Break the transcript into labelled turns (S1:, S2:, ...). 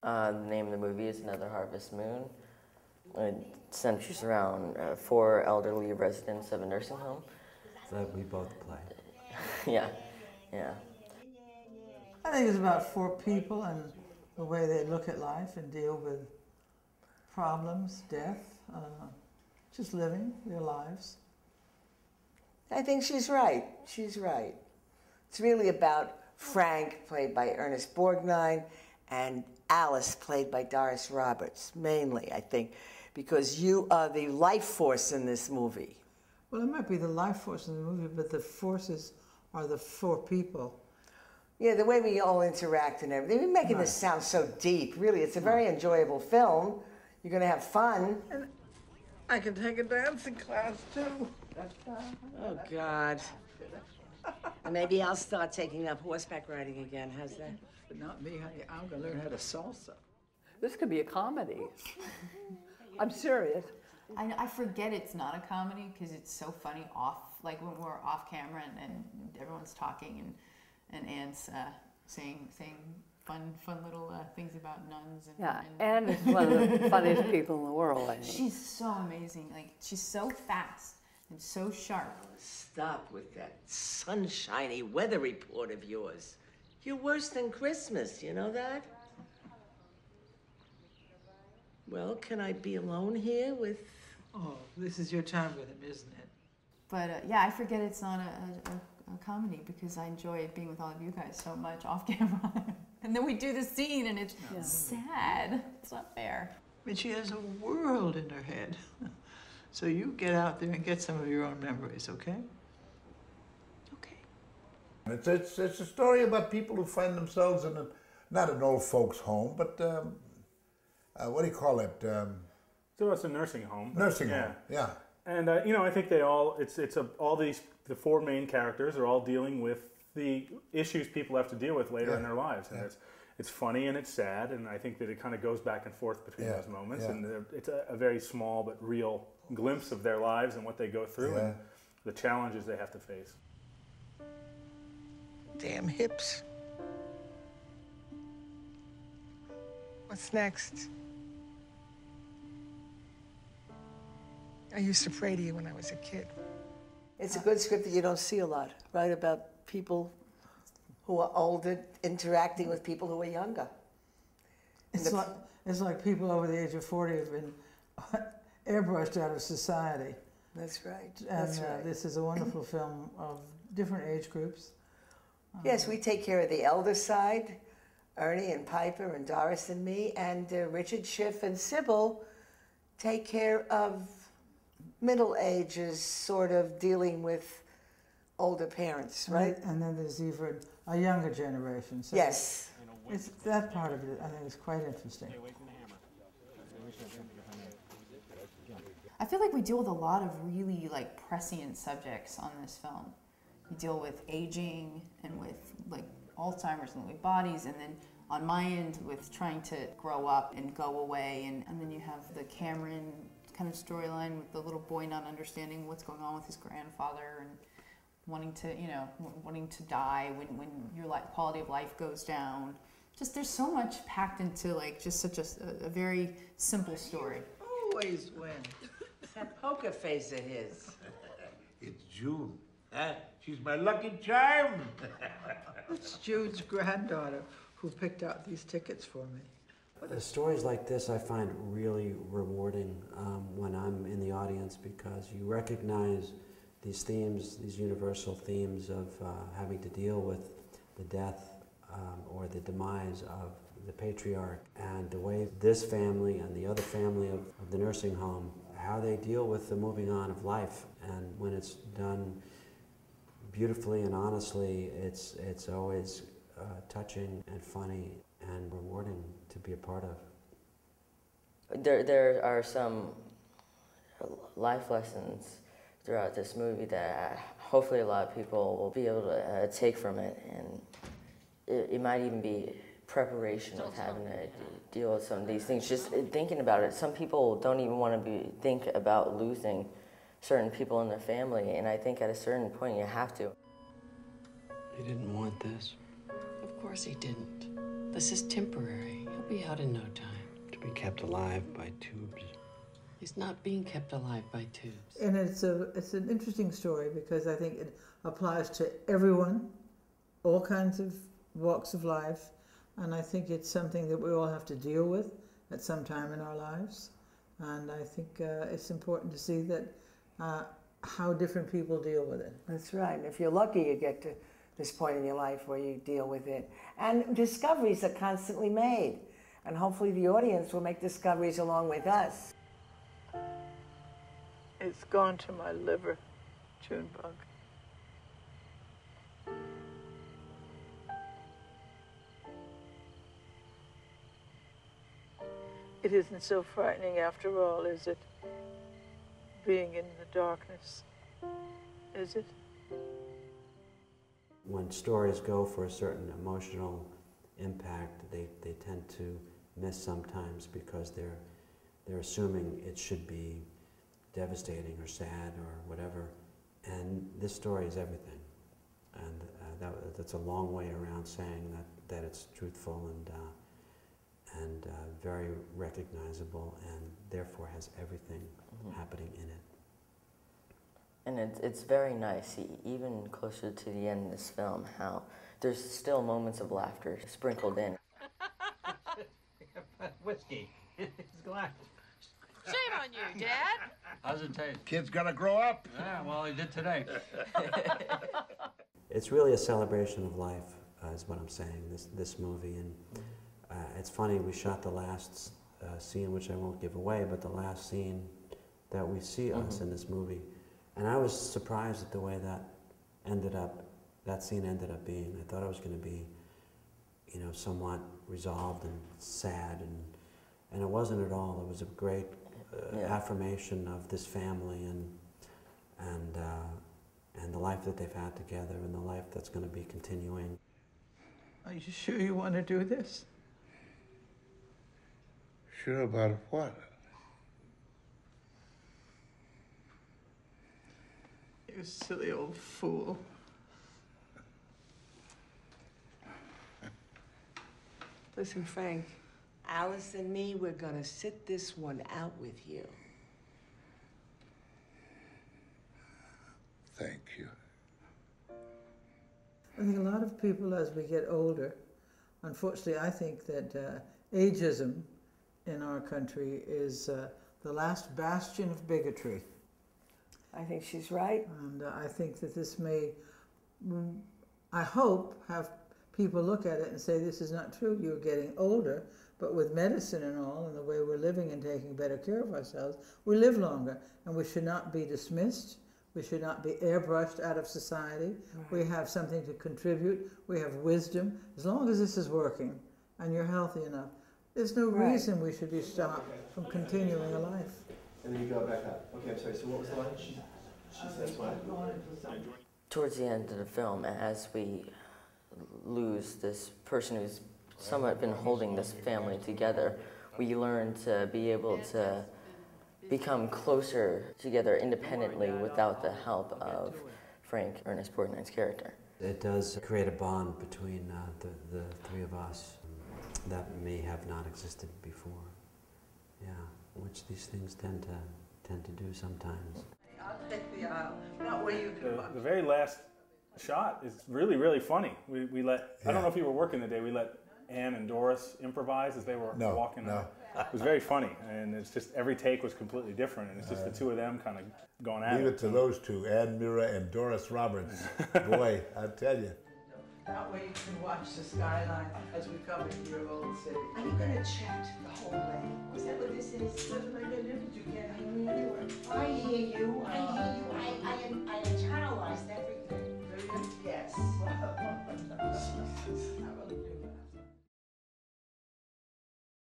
S1: The name of the movie is Another Harvest Moon. It centers around four elderly residents of a nursing home.
S2: That we both play.
S1: Yeah, yeah.
S3: I think it's about four people and the way they look at life and deal with problems, death, just living their lives.
S4: I think she's right. She's right. It's really about Frank, played by Ernest Borgnine, and Alice, played by Doris Roberts, mainly, I think, because you are the life force in this movie.
S3: Well, it might be the life force in the movie, but the forces are the four people.
S4: Yeah, the way we all interact and everything. You're making this sound so deep. Really, it's a very enjoyable film. You're going to have fun.
S3: And I can take a dancing class, too.
S4: Oh, God. Maybe I'll start taking up horseback riding again. How's that?
S3: But not me, honey. I'm going to learn how to salsa.
S5: This could be a comedy. I'm serious.
S6: I forget it's not a comedy because it's so funny like when we're off camera and everyone's talking and Anne's saying fun little things about nuns.
S5: Anne is one of the funniest people in the world, I think.
S6: She's so amazing. Like, she's so fast and so sharp.
S4: Stop with that sunshiny weather report of yours. You're worse than Christmas, you know that? Well, can I be alone here with...
S3: Oh, this is your time with him, isn't it?
S6: But yeah, I forget it's not a comedy because I enjoy being with all of you guys so much off camera. And then we do the scene and it's sad. It's not fair.
S3: I mean, she has a world in her head. So you get out there and get some of your own memories, okay? Okay.
S7: It's a story about people who find themselves in not an old folks' home, but what do you call it?
S8: So it's a nursing home.
S7: Nursing home, yeah.
S8: And I think they all the four main characters are all dealing with the issues people have to deal with later in their lives, and it's funny and it's sad, and I think that it kind of goes back and forth between those moments, and it's a very small but real glimpse of their lives and what they go through and the challenges they have to face.
S3: Damn hips. What's next? I used to pray to you when I was a kid.
S4: It's a good script that you don't see a lot, right? About people who are older interacting with people who are younger.
S3: It's like people over the age of 40 have been airbrushed out of society.
S4: That's right.
S3: And
S4: That's right.
S3: This is a wonderful film of different age groups.
S4: Yes, we take care of the elder side, Ernie and Piper and Doris and me, and Richard Schiff and Sybil take care of middle ages, sort of dealing with older parents, right?
S3: And then there's even a younger generation. So
S4: yes.
S3: It's that part of it, I think, is quite interesting.
S6: I feel like we deal with a lot of really prescient subjects on this film. We deal with aging and with Alzheimer's and Lewy bodies, and then on my end with trying to grow up and go away, and then you have the Cameron kind of storyline with the little boy not understanding what's going on with his grandfather and wanting to die when your quality of life goes down. Just there's so much packed into just such a very simple story.
S3: Always win.
S4: That poker face of his.
S9: It's June. She's my lucky charm.
S3: It's Jude's granddaughter who picked out these tickets for me.
S2: Stories like this I find really rewarding when I'm in the audience, because you recognize these themes, these universal themes of having to deal with the death or the demise of the patriarch, and the way this family and the other family of the nursing home, how they deal with the moving on of life. And when it's done beautifully and honestly, it's always touching and funny and rewarding to be a part of.
S1: There are some life lessons throughout this movie that hopefully a lot of people will be able to take from it, and it might even be preparation of having to deal with some of these things. Just thinking about it, some people don't even want to think about losing certain people in their family, and I think at a certain point you have to.
S10: He didn't want this.
S11: Of course he didn't. This is temporary. He'll
S10: be out in no time.
S2: To be kept alive by tubes.
S10: He's not being kept alive by tubes.
S3: And it's an interesting story because I think it applies to everyone, all kinds of walks of life, and I think it's something that we all have to deal with at some time in our lives. And I think it's important to see that how different people deal with it.
S4: That's right. And if you're lucky, you get to this point in your life where you deal with it. And discoveries are constantly made. And hopefully the audience will make discoveries along with us.
S3: It's gone to my liver, Junebug. It isn't so frightening after all, is it? Being in the darkness, is it?
S2: When stories go for a certain emotional impact, they tend to miss sometimes because they're assuming it should be devastating or sad or whatever. And this story is everything. And that's a long way around saying that it's truthful and very recognizable and therefore has everything happening in it.
S1: And it's very nice, even closer to the end of this film, how there's still moments of laughter sprinkled in.
S11: Whiskey. It's glass.
S12: Shame on you, Dad.
S11: How's it taste?
S9: Kid's gotta grow up.
S11: Yeah, well, he did today.
S2: It's really a celebration of life, is what I'm saying, this movie. And it's funny, we shot the last scene, which I won't give away, but the last scene that we see us in this movie. And I was surprised at the way that scene ended up being. I thought it was going to be, somewhat resolved and sad, and it wasn't at all. It was a great affirmation of this family and the life that they've had together and the life that's going to be continuing.
S3: Are you sure you want to do this?
S9: Sure about what?
S3: You silly old fool.
S4: Listen, Frank, Alice and me, we're gonna sit this one out with you.
S9: Thank you.
S3: I think a lot of people, as we get older, unfortunately, I think that ageism in our country is the last bastion of bigotry.
S4: I think she's right.
S3: And I think that this may, I hope, have people look at it and say, this is not true, you're getting older, but with medicine and all, and the way we're living and taking better care of ourselves, we live longer, and we should not be dismissed. We should not be airbrushed out of society. Right. We have something to contribute. We have wisdom. As long as this is working and you're healthy enough, there's no reason we should be stopped from continuing a life.
S13: And then you go back up. Okay, I'm sorry, so what was the line? She says what?
S1: Towards the end of the film, as we lose this person who's somewhat been holding this family together, we learn to be able to become closer together independently without the help of Frank, Ernest Borgnine's character.
S2: It does create a bond between the three of us that may have not existed before. Yeah, which these things tend to do sometimes.
S3: I'll take the aisle. Not where you can
S8: The very last shot is really, really funny. We let, I don't know if you were working the day, we let Ann and Doris improvise as they were walking.
S7: No.
S8: It was very funny, and it's just every take was completely different, and it's just the two of them kind of going at it.
S7: Leave it to those two, Ann Mira and Doris Roberts. Boy, I tell you.
S3: That way you can watch the skyline as we come into your old city.
S4: Are you gonna chat the whole way? Is that what this is?
S3: What am I gonna do? Did you get
S4: I hear you. I